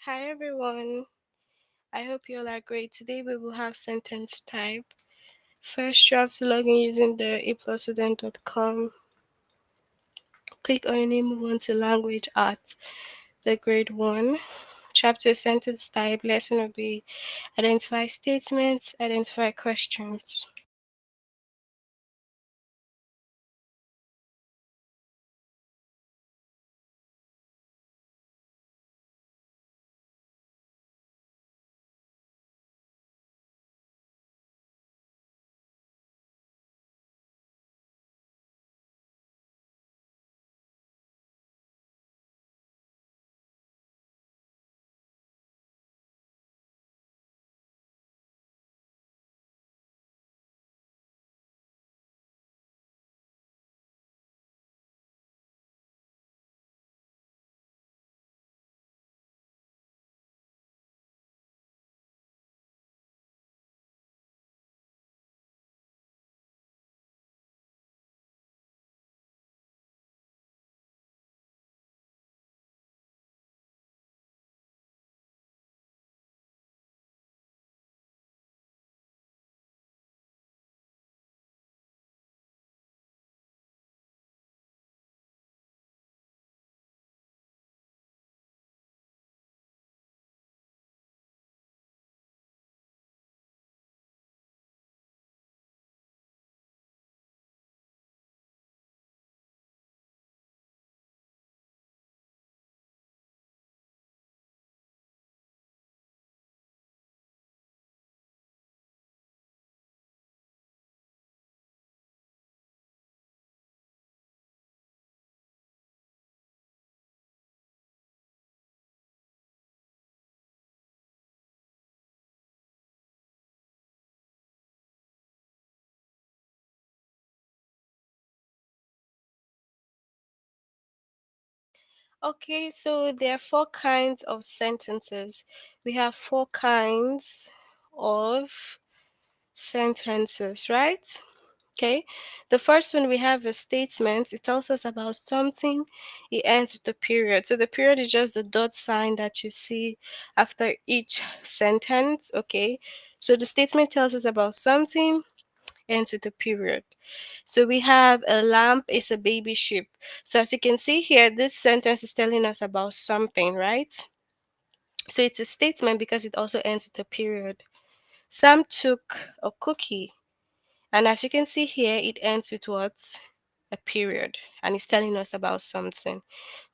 Hi everyone. I hope you all are great. Today we will have sentence type. First, you have to log in using the aplusstudent.com. Click on your name, move on to language arts, the grade 1. Chapter sentence type. Lesson will be identify statements, identify questions. Okay, so there are four kinds of sentences. We have four kinds of sentences, right? Okay, the first one we have a statement. It tells us about something. It ends with a period. So the period is just the dot sign that you see after each sentence. Okay, so the statement tells us about something, ends with a period. So we have a lamp is a baby sheep. So as you can see here, this sentence is telling us about something, right? So it's a statement because it also ends with a period. Sam took a cookie. And as you can see here, it ends with what? A period. And it's telling us about something.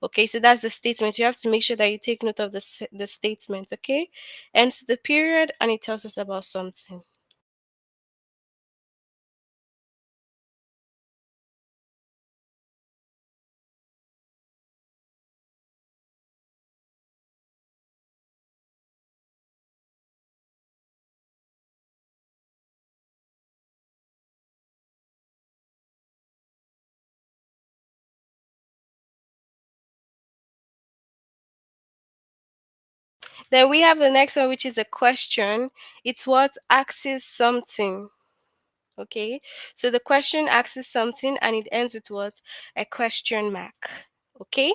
Okay, so that's the statement. You have to make sure that you take note of the statement. Okay, ends the period and it tells us about something. Then we have the next one, which is a question. It's what asks something. Okay, so the question asks something and it ends with what? A question mark. Okay,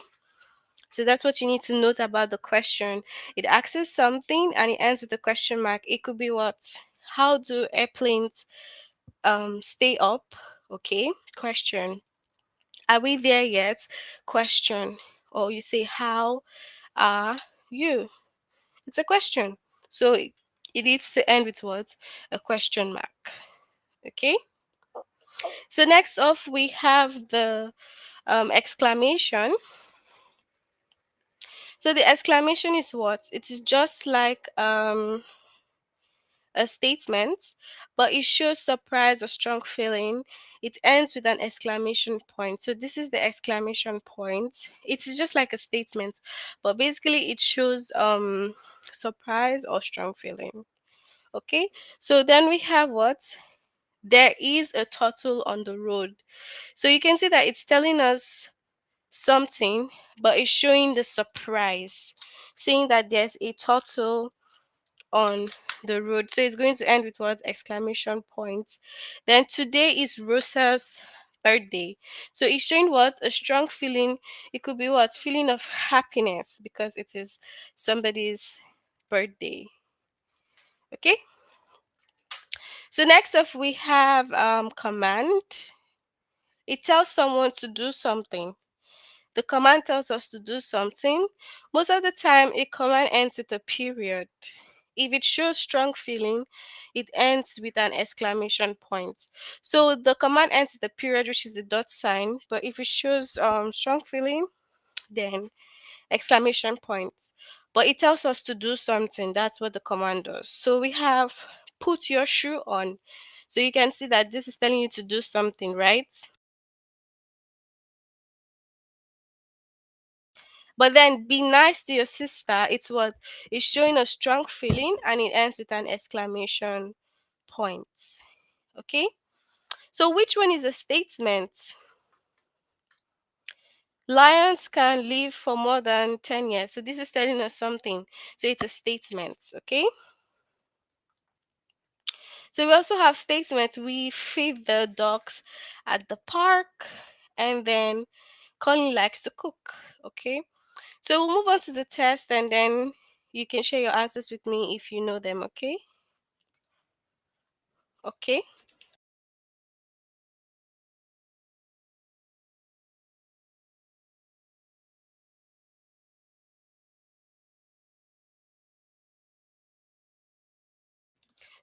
so that's what you need to note about the question. It asks something and it ends with a question mark. It could be what? How do airplanes stay up? Okay, question. Are we there yet? Question. Or you say, how are you? It's a question. So it needs to end with what? A question mark. Okay. So next off we have the exclamation. So the exclamation is what? It is just like a statement, but it shows surprise or strong feeling. It ends with an exclamation point. So this is the exclamation point. It is just like a statement, but basically it shows surprise or strong feeling. Okay, so then we have what? There is a turtle on the road. So you can see that it's telling us something, but it's showing the surprise, saying that there's a turtle on the road. So it's going to end with what? Exclamation point. Then today is Rosa's birthday. So it's showing what? A strong feeling. It could be what? Feeling of happiness because it is somebody's birthday. Okay. So next up we have command. It tells someone to do something. The command tells us to do something. Most of the time, a command ends with a period. If it shows strong feeling, it ends with an exclamation point. So the command ends with a period, which is the dot sign. But if it shows strong feeling, then exclamation point. But it tells us to do something. That's what the command does. So we have put your shoe on. So you can see that this is telling you to do something, right? But then be nice to your sister. It's what? It's showing a strong feeling and it ends with an exclamation point. Okay? So which one is a statement? Lions can live for more than 10 years. So this is telling us something. So it's a statement. Okay? So we also have statement. We feed the dogs at the park, and then Colin likes to cook. Okay? So we'll move on to the test and then you can share your answers with me if you know them, okay? Okay.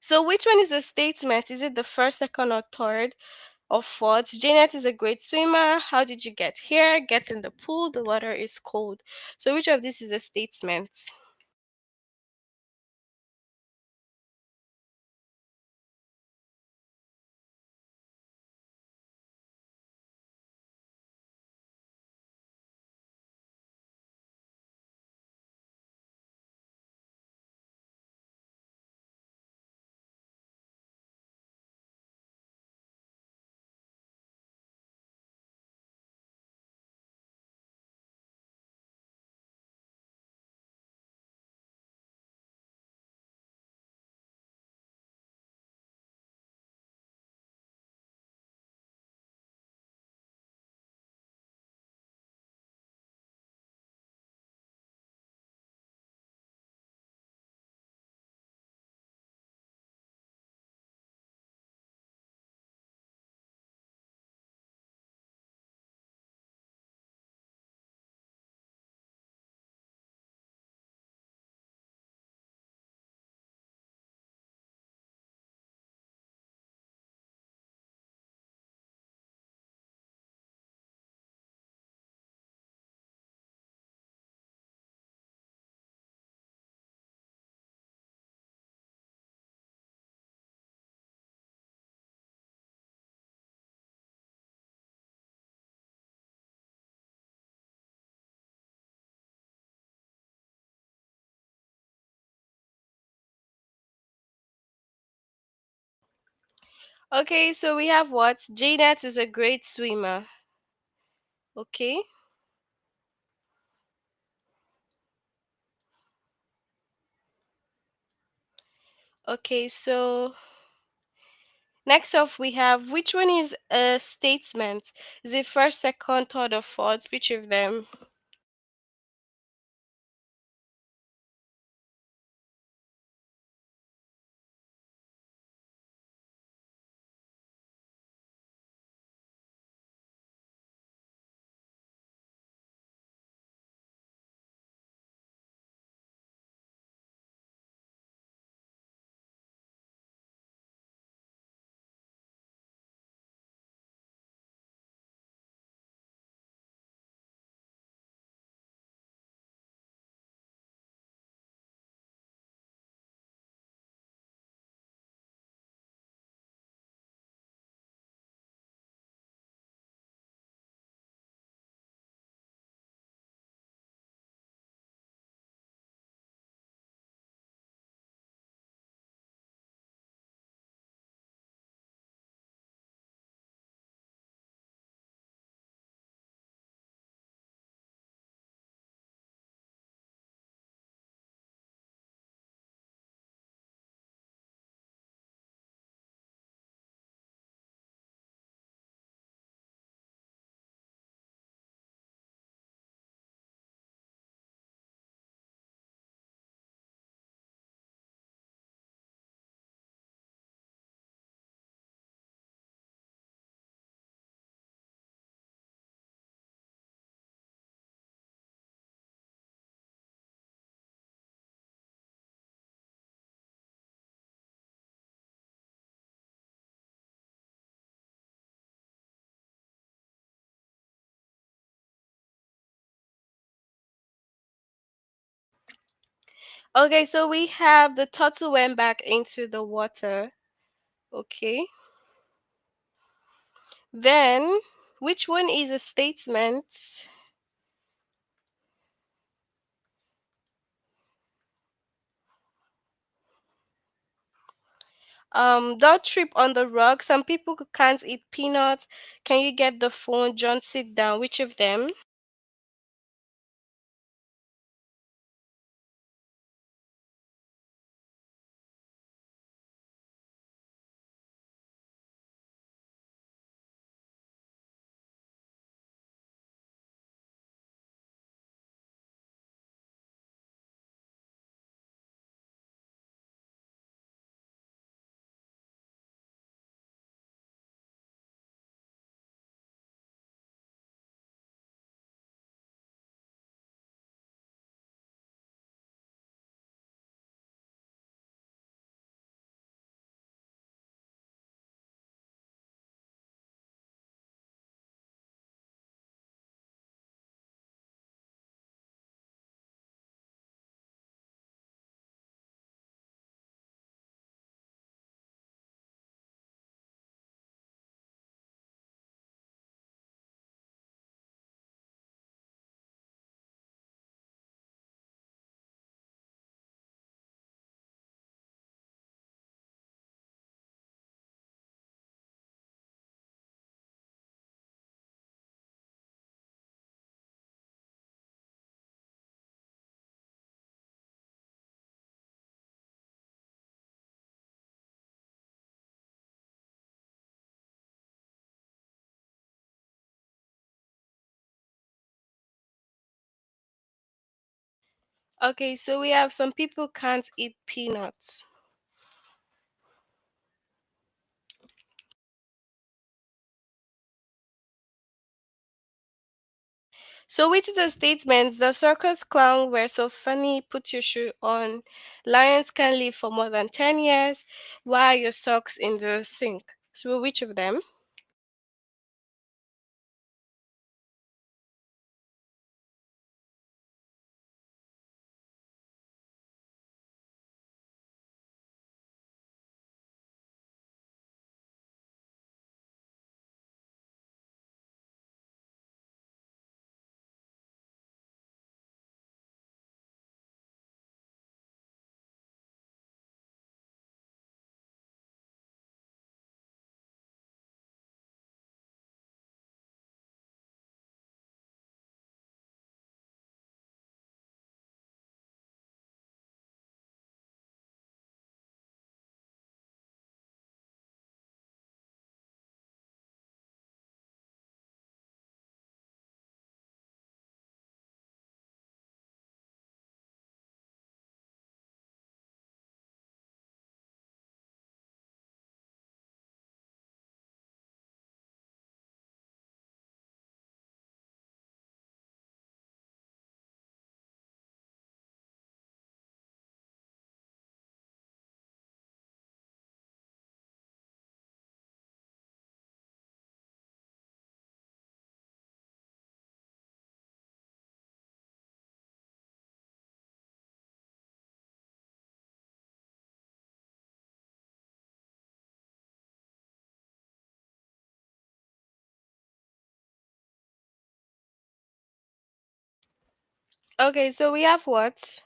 So which one is a statement? Is it the first, second, or third, or fourth? Janet is a great swimmer. How did you get here? Get in the pool. The water is cold. So which of these is a statement? Okay, so we have what? Janet is a great swimmer. Okay. Okay, so next up we have which one is a statement? Is it first, second, third, or fourth? Which of them? Okay, so we have the turtle went back into the water. Okay. Then, which one is a statement? Don't trip on the rug. Some people can't eat peanuts. Can you get the phone? John, sit down. Which of them? Okay, so we have some people can't eat peanuts. So which is the statement? The circus clown were so funny. Put your shoe on. Lions can live for more than 10 years. Why are your socks in the sink? So which of them? Okay, so we have what?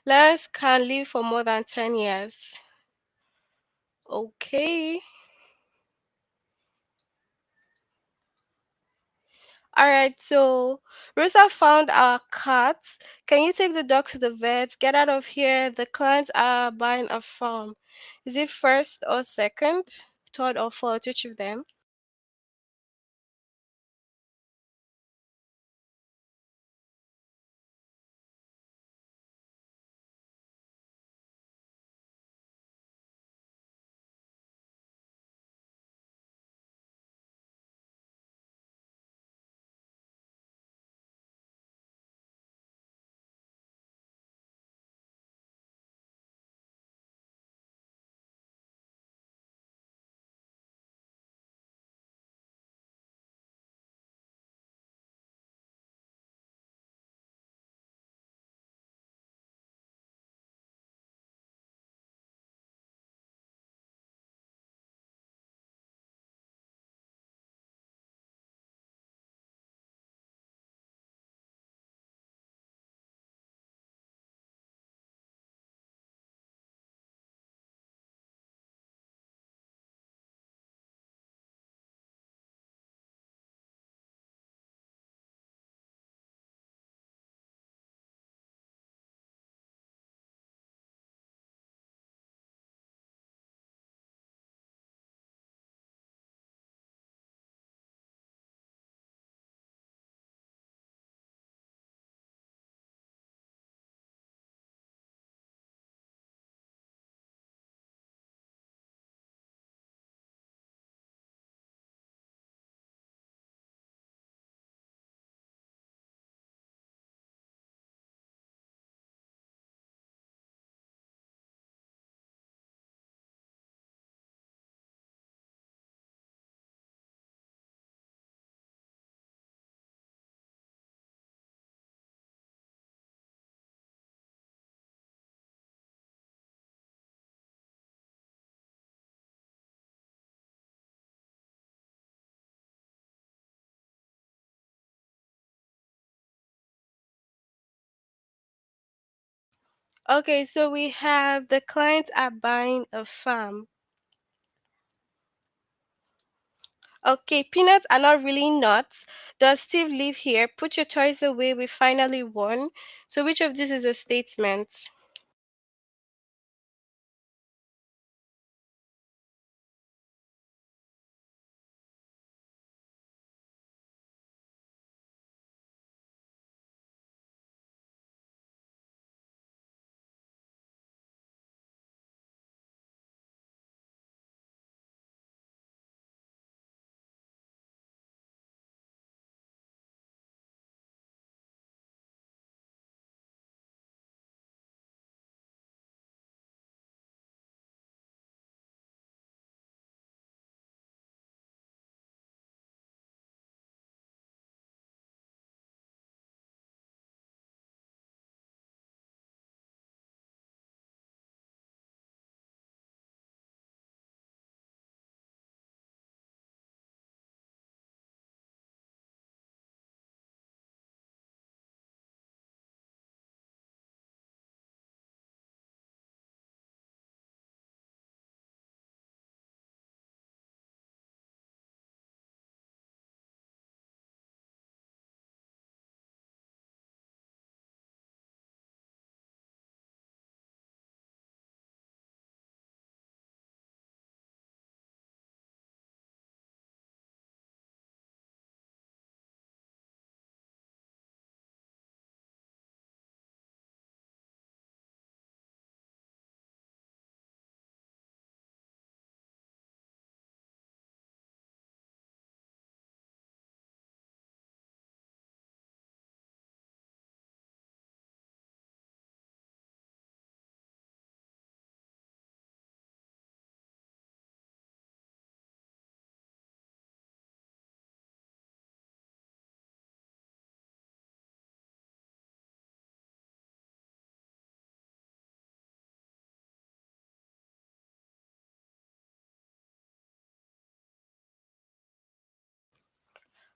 Lions can live for more than 10 years. Okay. All right, so Rosa found our cat. Can you take the dog to the vet? Get out of here. The clients are buying a farm. Is it first or second? Third or fourth? Which of them? Okay, so we have the clients are buying a farm. Okay, peanuts are not really nuts. Does Steve live here? Put your toys away. We finally won. So, which of this is a statement?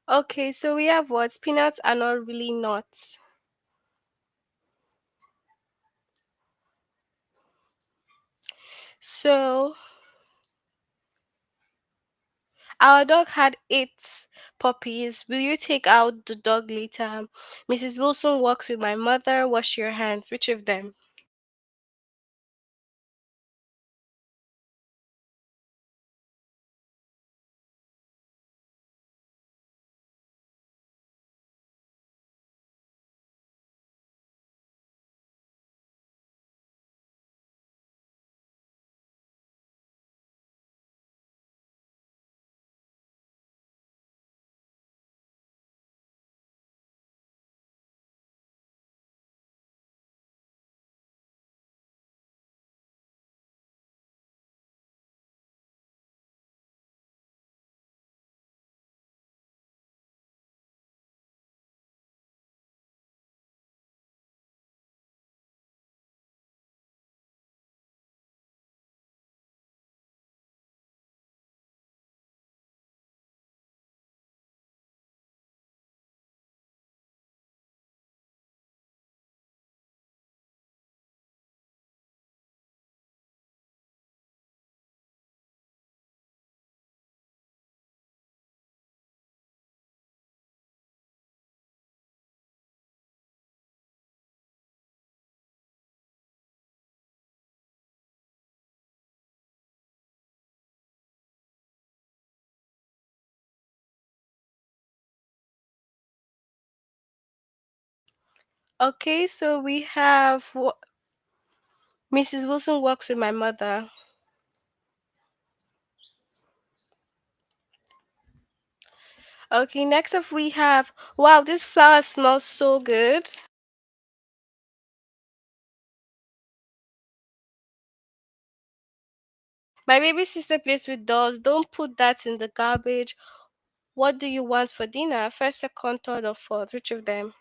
Okay, so we have what? Peanuts are not really nuts. So, our dog had eight puppies. Will you take out the dog later? Mrs. Wilson walks with my mother. Wash your hands. Which of them? Okay, so we have Mrs. Wilson walks with my mother. Okay, next up we have wow, this flower smells so good. My baby sister plays with dolls. Don't put that in the garbage. What do you want for dinner? First, second, third, or fourth? Which of them?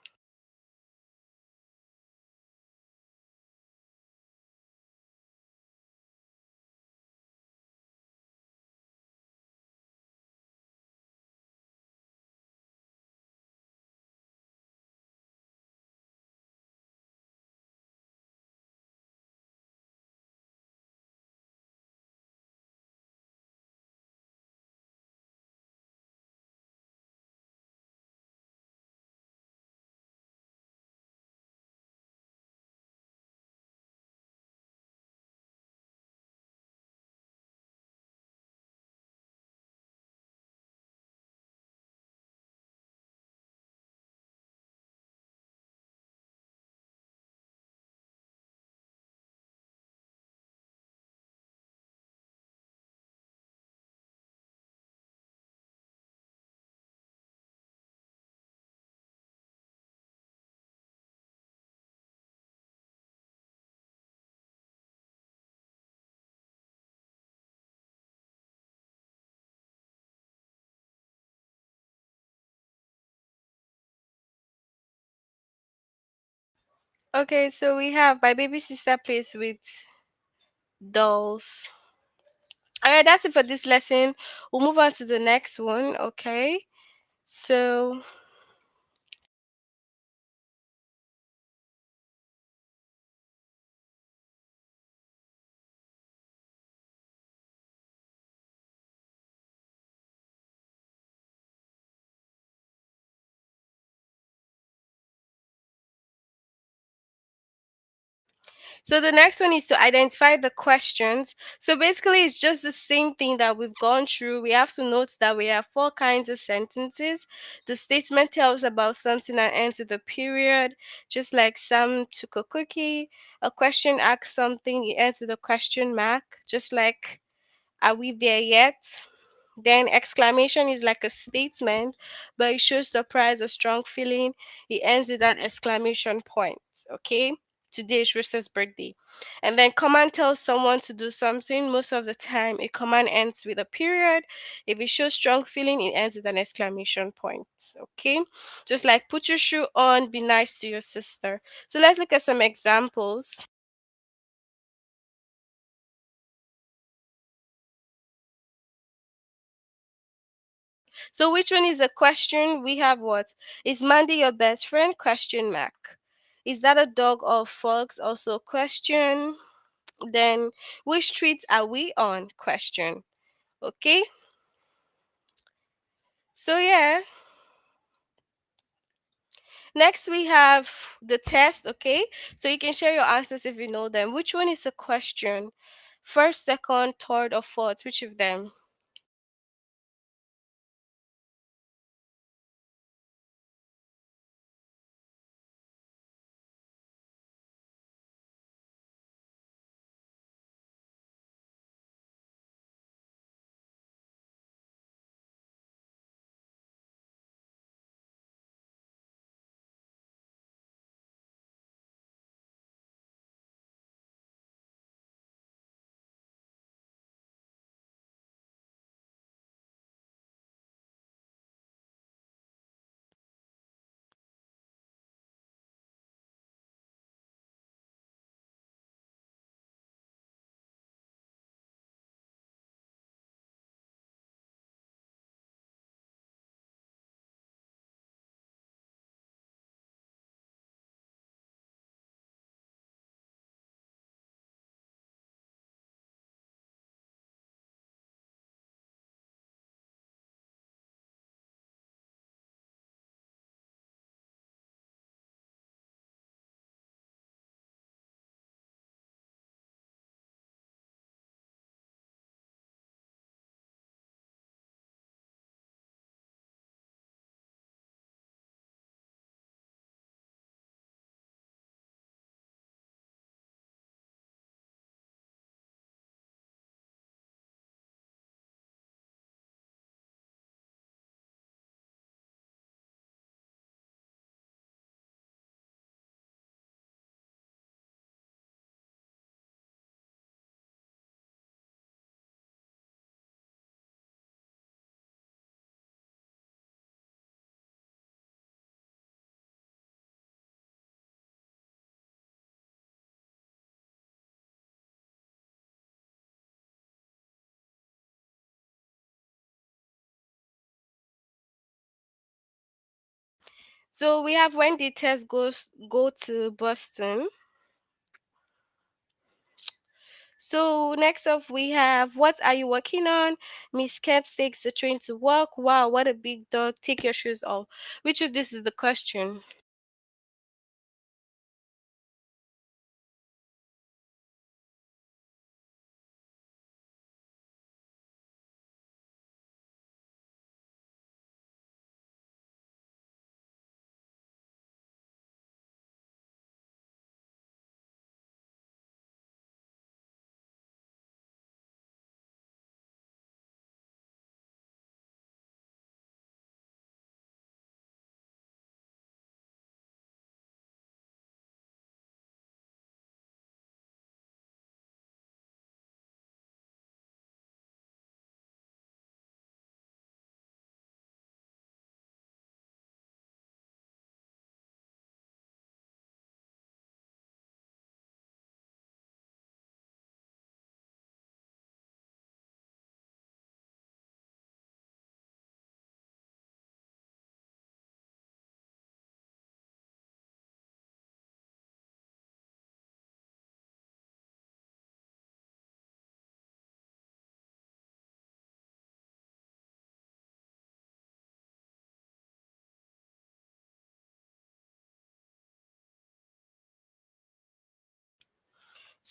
Okay, so we have my baby sister plays with dolls. All right, that's it for this lesson. We'll move on to the next one. Okay, so the next one is to identify the questions. So basically, it's just the same thing that we've gone through. We have to note that we have four kinds of sentences. The statement tells about something and ends with a period, just like Sam took a cookie. A question asks something, it ends with a question mark, just like are we there yet? Then exclamation is like a statement, but it shows surprise or strong feeling. It ends with an exclamation point. Okay. Today is Risa's birthday. And then command tells someone to do something. Most of the time, a command ends with a period. If it shows strong feeling, it ends with an exclamation point. Okay. Just like put your shoe on, be nice to your sister. So let's look at some examples. So which one is a question? We have what? Is Mandy your best friend? Question mark. Is that a dog or fox? Also question. Then which streets are we on? Question. Okay. So yeah. Next we have the test, okay? So you can share your answers if you know them. Which one is a question? First, second, third, or fourth? Which of them? So we have when the test goes go to Boston. So next up we have what are you working on? Miss Cat takes the train to work. Wow, what a big dog. Take your shoes off. Which of this is the question?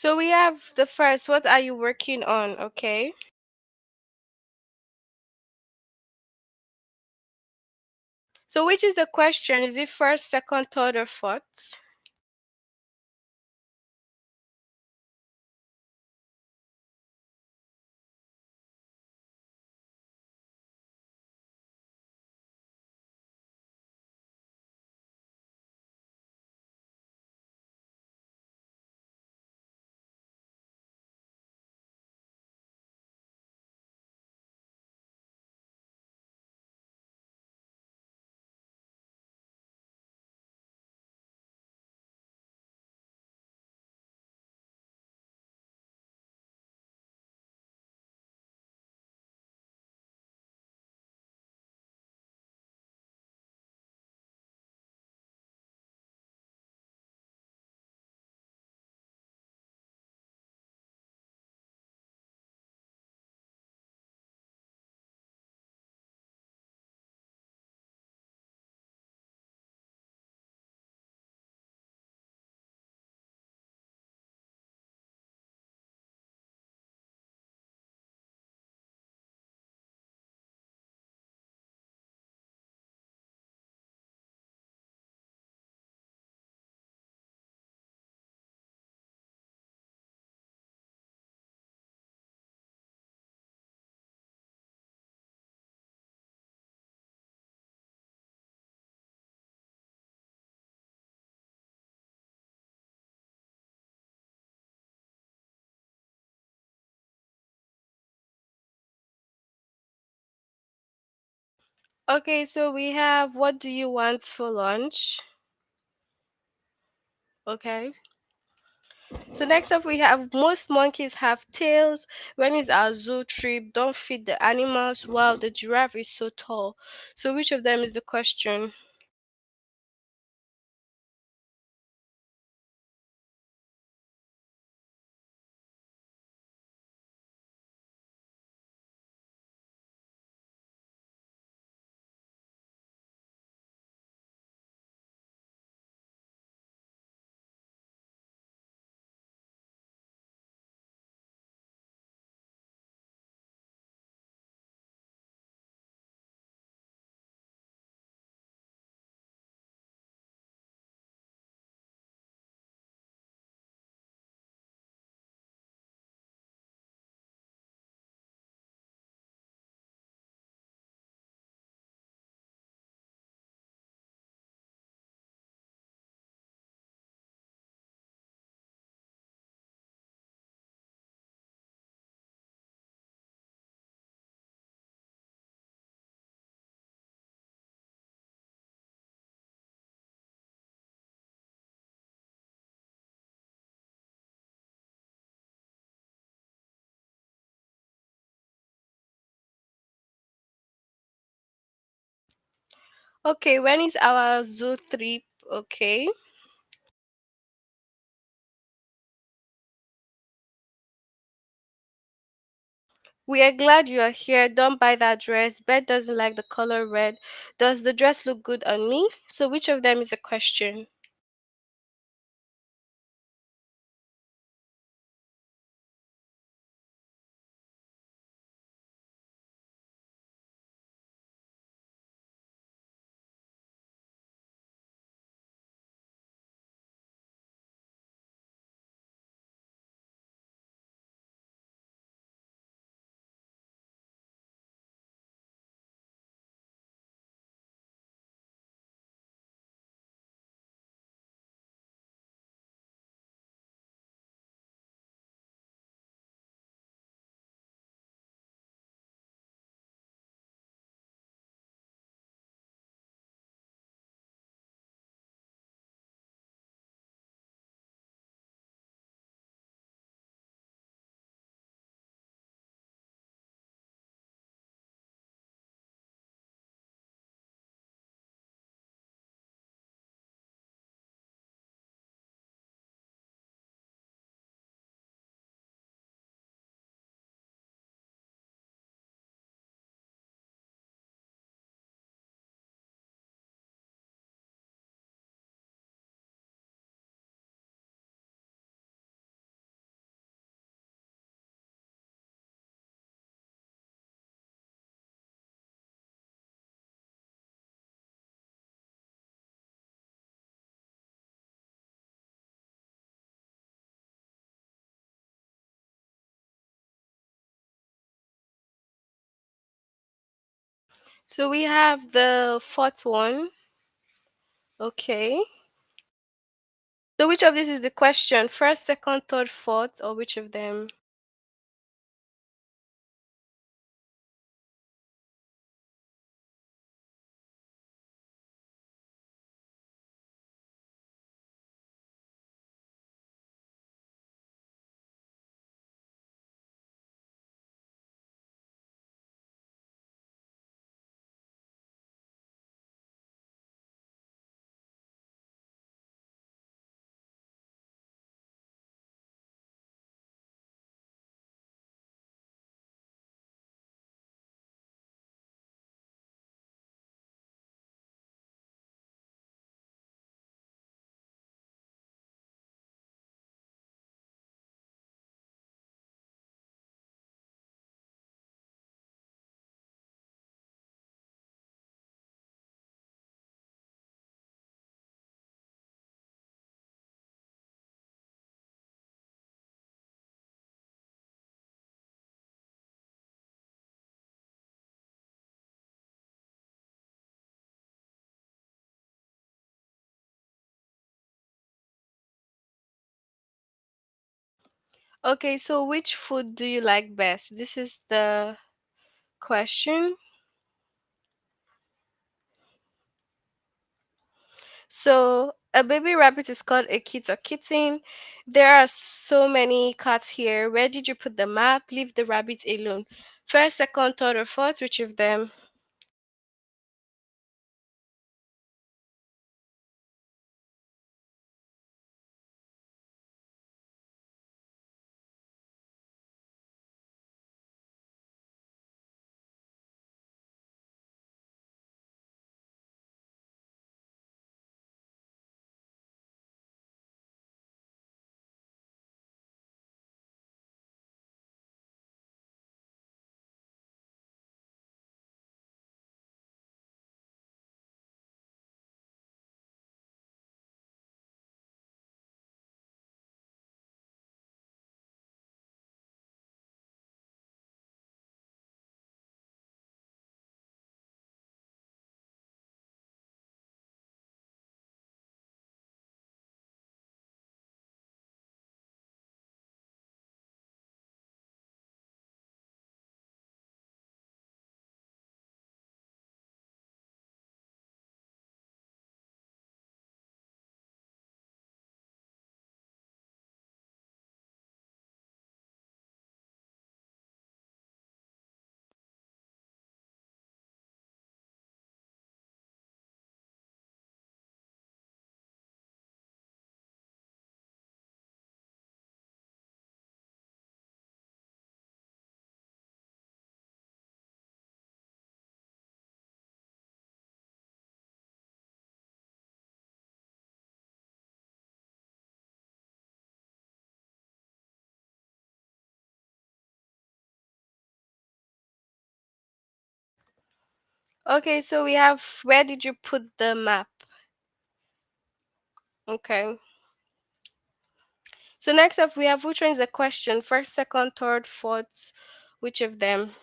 So we have the first, what are you working on? Okay. So which is the question? Is it first, second, third, or fourth? Okay, so we have what do you want for lunch? Okay. So next up we have most monkeys have tails. When is our zoo trip? Don't feed the animals. Wow, the giraffe is so tall. So which of them is the question? Okay, when is our zoo trip? Okay. We are glad you are here. Don't buy that dress. Beth doesn't like the color red. Does the dress look good on me? So which of them is a question? So we have the fourth one. Okay. So which of this is the question? First, second, third, fourth, or which of them? Okay, so which food do you like best? This is the question. So a baby rabbit is called a kit or kitten. There are so many cats here. Where did you put the map? Leave the rabbit alone. First, second, third, or fourth? Which of them? Okay, so we have where did you put the map? Okay. So next up we have which one is the question? First, second, third, fourth. Which of them?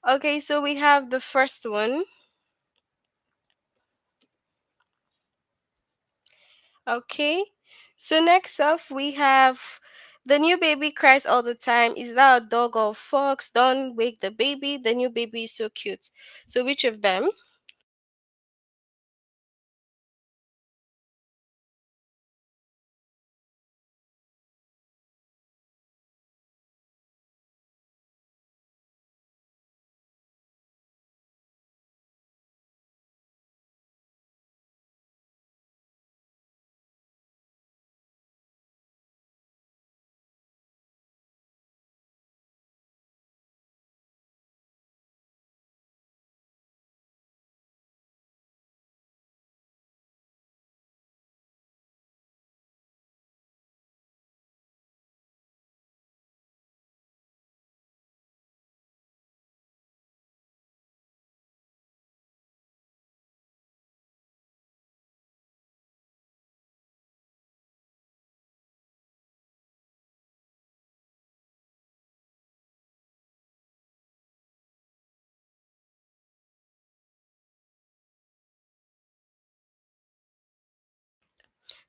Okay, so we have the first one. Okay. So next up we have the new baby cries all the time. Is that a dog or fox? Don't wake the baby. The new baby is so cute. So which of them?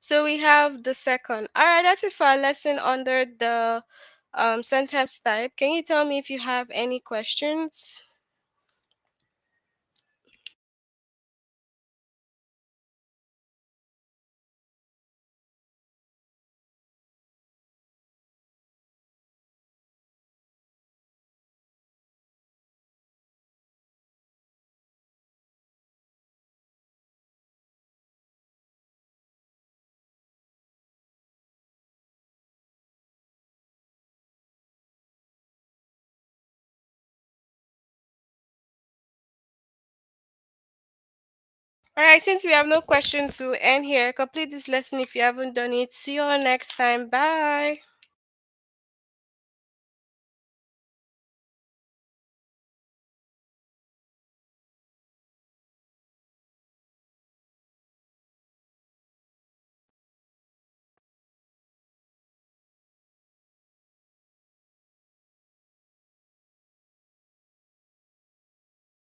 So we have the second. All right, that's it for our lesson under the sentence type. Can you tell me if you have any questions? All right, since we have no questions to end here, complete this lesson if you haven't done it. See you all next time. Bye.